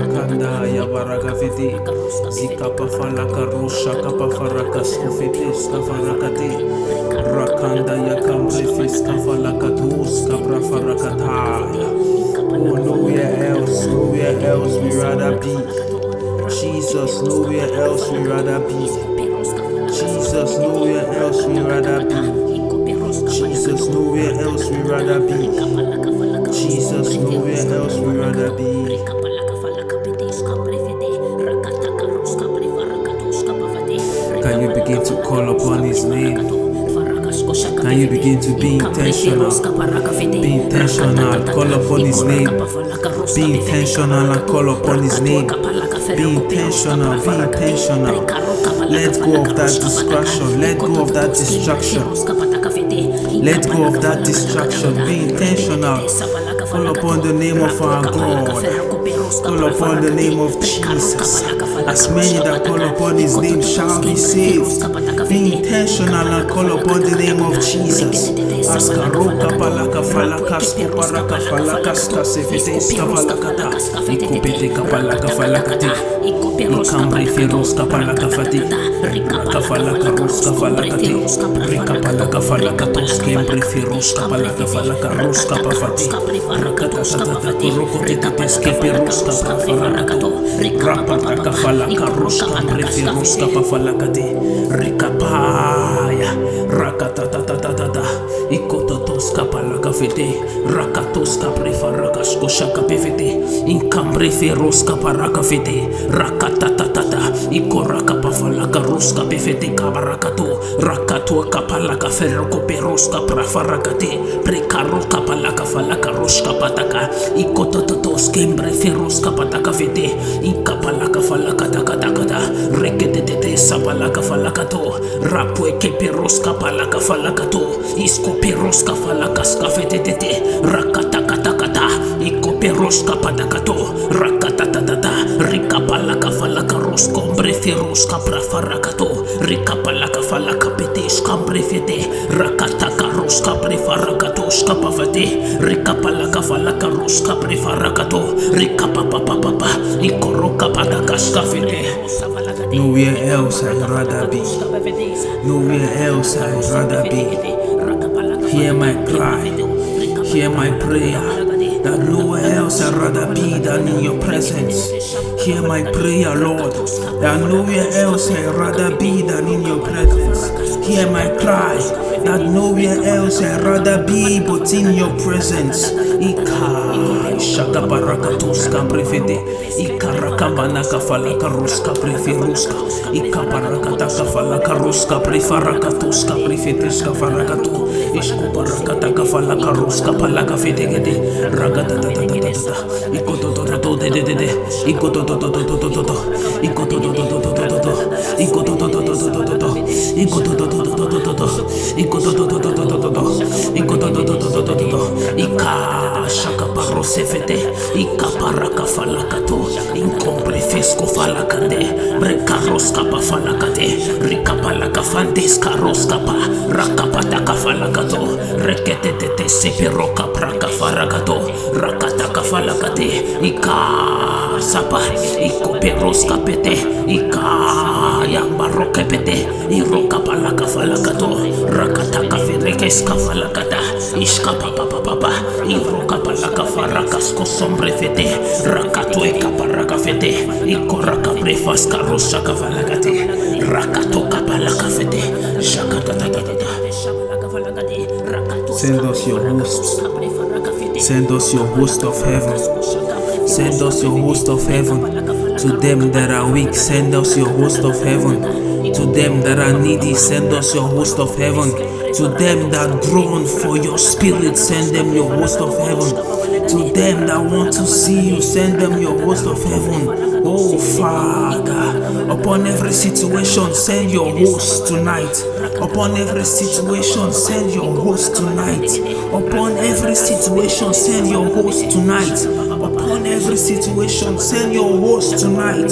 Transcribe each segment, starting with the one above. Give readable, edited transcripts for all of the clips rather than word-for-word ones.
Rakanda ya barakafiti zikapa falaka rusha kapa farakas kufitis kafarakati rakanda ya kamrifis kafalakatus kapra farakata. Oh, nowhere else we rather be. Jesus, nowhere else we rather be. Jesus, nowhere else we rather be. Jesus, nowhere else we rather be. Jesus, nowhere else we rather be. Can you begin to call upon His name? Can you begin to be intentional? Be intentional, call upon His name. Be intentional and call upon His name. Be intentional, be intentional. Let go of that distraction, let go of that distraction. Let go of that distraction, be intentional. Call upon the name of our God. Call upon the name of Jesus. As many that call upon His name shall be saved. Be intentional and call upon the name of Jesus. Askaroka palaka falakas kuparaka falakas kasefetes kavalakata. Ikopete kapalaka falakati. Ikamri feros kapalaka fati. Kafalaka ros kafalakati. Rikapalaka falakatos kembre feros kapalaka falaka ros kapafati. Rakatata kurokote kapeskepe ros kapafalakato. Rapataka falaka ros kambre feros kapafalakati. Rikapaya rakatatatata ikototos kapalaka fete rakatos kaprefarakas koshaka pefete inkambre feros kaparaka fete rakatatata ikoraka pafalaka ruska pefete kabarakato rakato kapalaka feroko peros kaprafarakate prekaro kapalaka falaka ruska pataka ikototos kembre feros kapataka fete inkapalaka falaka takata rekete sapalaka falakato rapwe keperos kapalaka falakato iskoperos kafalakas kafetete rakatakatakata ikoperos kapatakato rakatatata rikapalaka falaka roskombre feros kaprafarakato rikapalaka falaka petes kambrefete rakataka roska prefarakatos kapafate rikapalaka falaka roska prefarakato rikapapapapa ikoroka padakas kafete. Nowhere else I'd rather be. Nowhere else I'd rather be. Hear my cry, hear my prayer, that nowhere else I'd rather be than in your presence. Hear my prayer, Lord, that nowhere else I'd rather be than in your presence. Hear my cry, that nowhere else I'd rather be but in your presence. Shaka barakatus kamprefete ikarakambanaka falaka ruska preferuska ikaparakataka falaka ruska prefarakatus kaprefeteska farakatu iskuparakataka falaka ruska palaka fedegede ragatatatatatata ikototototo dedede ikotototototototo ikototototototo ikototototototo ikototototototo ikototototototo shaka parosefete ikaparaka falakato inkomprefesko falakande brekaroska pa falakate rikapalaka fandeska roskapa rakapataka falakato reketete seperoka praka farakato rakataka falakate ikasapa ikoperoska pete ikayambaroke pete irokapalaka falakato rakataka ferekeska falakata iskapapapapa irokapalaka farakas kosombre fete rakatwe kaparaka fete ikoraka brefas karosha kavalakate rakato kapalaka fete shakatatata. Send us your host. Send us your host of heaven. Send us your host of heaven. To them that are weak, send us your host of heaven. To them that are needy, send us your host of heaven. To them that groan for your spirit, send them your host of heaven. To them that want to see you, send them your host of heaven. Oh Father, upon every situation, send your host tonight. Upon every situation, send your host tonight. Upon every situation, send your host tonight. Upon every situation, send your host tonight.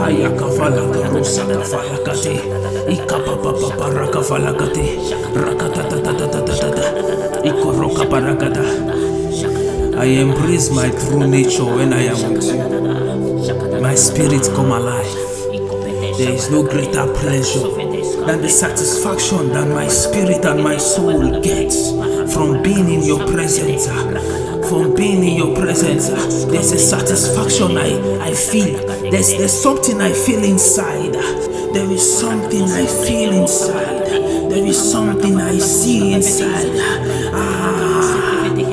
Ayakafalaka rusakafalakate ikapapapaparakafalakate rakatatatatatatata ikorokaparakata. I embrace my true nature when I am with you. my spirit come alive. There is no greater pleasure than the satisfaction that my spirit and my soul gets from being in your presence. From being in your presence, there's a satisfaction I feel. There's something I feel inside. There is something I feel inside. There is something I see inside.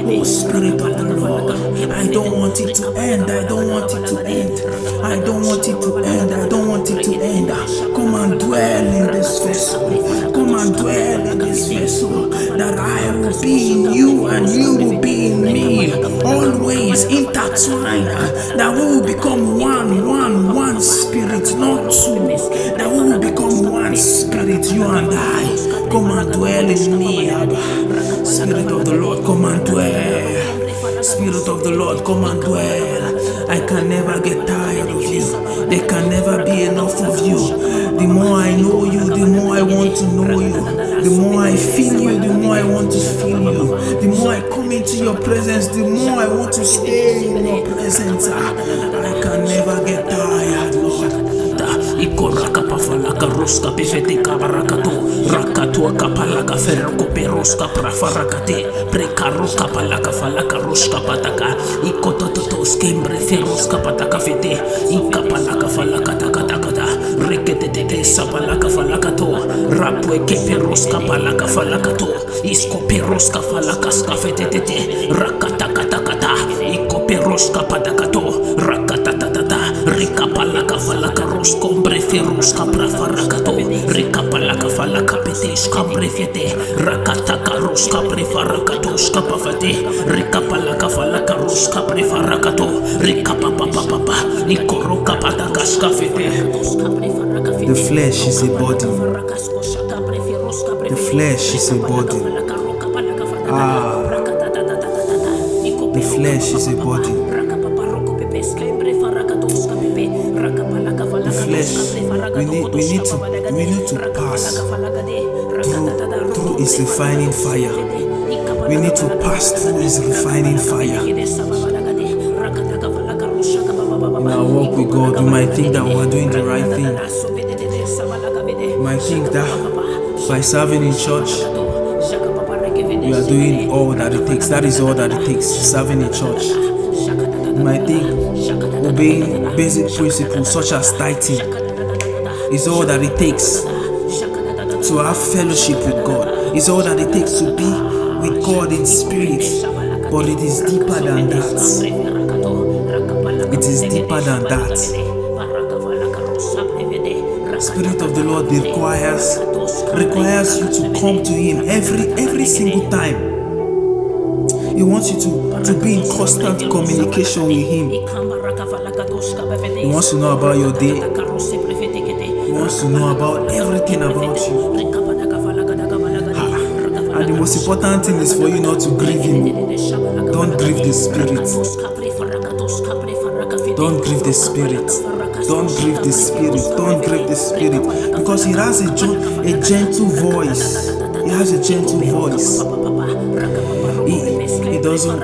Oh, Spirit of the Lord, I don't want it to end. I don't want it to end. I don't want it to end. I don't want it to end. Come and dwell in this vessel. Come and dwell in this vessel. That I will be in you and you will be in me. Always intertwined. That we will become one spirit, not two. That we will become one spirit, you and I. Come and dwell in me. Spirit of the Lord, come and dwell. Spirit of the Lord, come and dwell. I can never get tired of you. There can never be enough of you. The more I know you, the more I want to know you. The more I feel you, the more I want to feel you. The more I come into your presence, the more I want to stay in your presence. I can never get tired, Lord. Ikoraka pafalaka roska pefete kabarakato rakatua kapalaka ferro peroska prafarakate prekaroska palaka falaka roska pataka ikototos kembre feroska pataka fete ikapalaka falaka takata rekete sapalaka falakato rapwe keperoska palaka falakato iskoperoska falaka skafete rakata ikoperoska patakato rakata rikapalaka falaka roskombre feroska prafarakato rikapalaka falaka petesh kambre fete rakataka roska prefarakato skapafate rikapalaka falaka roska prefarakato rikapapapapa ikoroka pataka skafete. The flesh is a body. The flesh is a body. The flesh is a body. The flesh, we need to pass through its refining fire. We need to pass through its refining fire. In our walk with God, you might think that we are doing the right thing. You might think that by serving in church, we are doing all that it takes. That is all that it takes, serving in church. You might think obeying basic principles such as tithing is all that it takes to have fellowship with God. It's all that it takes to be with God in spirit. But it is deeper than that. It is deeper than that. Spirit of the Lord requires you to come to Him every single time. He wants you to be in constant communication with Him. He wants to know about your day. He wants to know about everything about you. And the most important thing is for you not to grieve Him. Don't grieve the Spirit. Don't grieve the Spirit. Don't grieve the Spirit. Don't grieve the Spirit. Because He has a gentle voice. He has a gentle voice.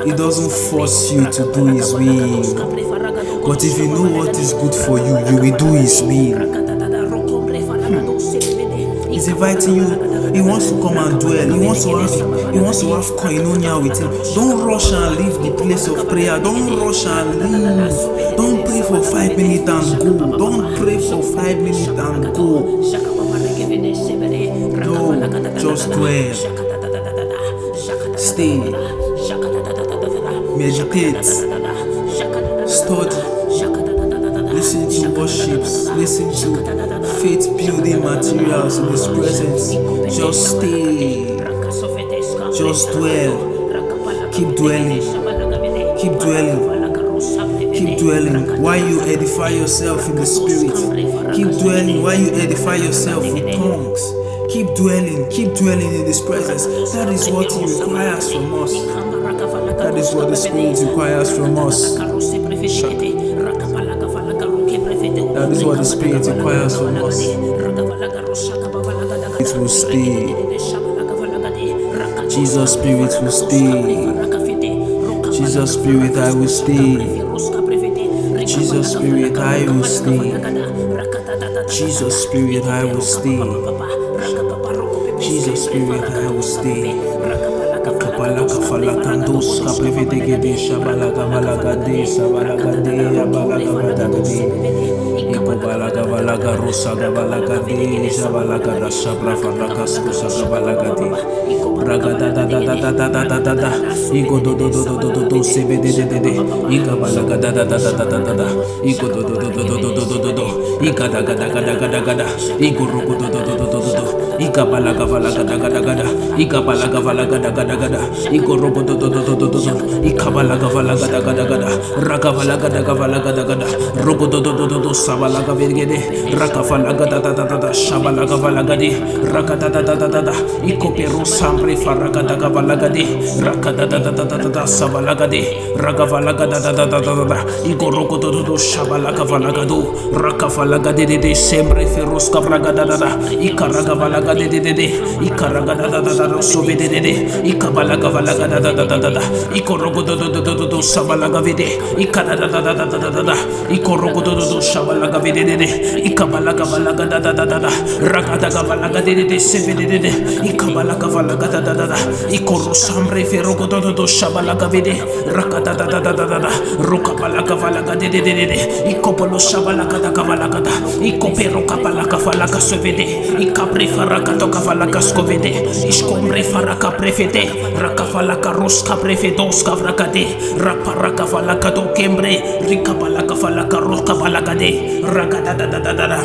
He doesn't force you to do His will. But if you know what is good for you, you will do His will. He's inviting you. He wants to come and dwell. He wants to have koinonia with Him. Don't rush and leave the place of prayer. Don't rush and leave. Don't pray for 5 minutes and go. Don't pray for 5 minutes and go. No, just dwell. Stay. Meditate. Study. Listen to worships. Listen to faith building materials in His presence. Just stay. Just dwell. Keep dwelling. Keep dwelling. Keep dwelling while you edify yourself in the Spirit. Keep dwelling while you edify yourself with tongues. Keep dwelling in His presence. That is what He requires from us. That is what the Spirit requires from us. That is what the Spirit requires from us. It will stay. Jesus Spirit will stay. Jesus Spirit, I will stay. Jesus Spirit, I will stay. Jesus Spirit, I will stay. Jesus Spirit, I will stay. Kapalaka falakandos kaprevedegede shabalaga valagade sabalagade abalaga vadagade ikobalaga valaga rosa gavalagade shabalagada shabra falakas kosa gavalagade ragada da da da da da da da da da igo do do do do do do do sebede de de de ikabalaga da da da da da da da igo do do do do do do do do do ikada gada gada gada gada igo rogo do do do do do do ikabalaga valaga da gada gada ikabalaga valaga da gada gada ikorogo do do do do do do ikabalaga valaga da gada gada rakavalaga da gavalaga da gada rogo do do do do do sabalaga vergede rakavalaga da da da da da shabalaga valaga de rakada da da da da da ikopero sambre faraga da gavalaga de rakada da da da da da sabalaga de ragavalaga da da da da da da ikorogo do do do shabalaga valaga do rakavalaga de de sembre feros kavraga da da da ikaraga valaga de de de ikaraga da da da da sobe de de ikabalaga valaga da da da da da ikorogo do do do do do sabalaga vede ikada da da da da da da da ikorogo do do do sabalaga vede de ikabalaga valaga da da da da da ragada gavalaga de de sebe de de ikabalaga valaga da da da da ikoro sambre ferogo do do do sabalaga vede rakada da da da da da rokabalaga valaga de de de ikopolo sabalaga da gavalaga da ikopero kapalaga valaga sovede ikapre faraga to gavalaga skovede iskombre faraga prefete rakafalaka roska prefetos kavrakade raparaka falaka do kembre rikapalaka falaka roska balagade ragada da da da da da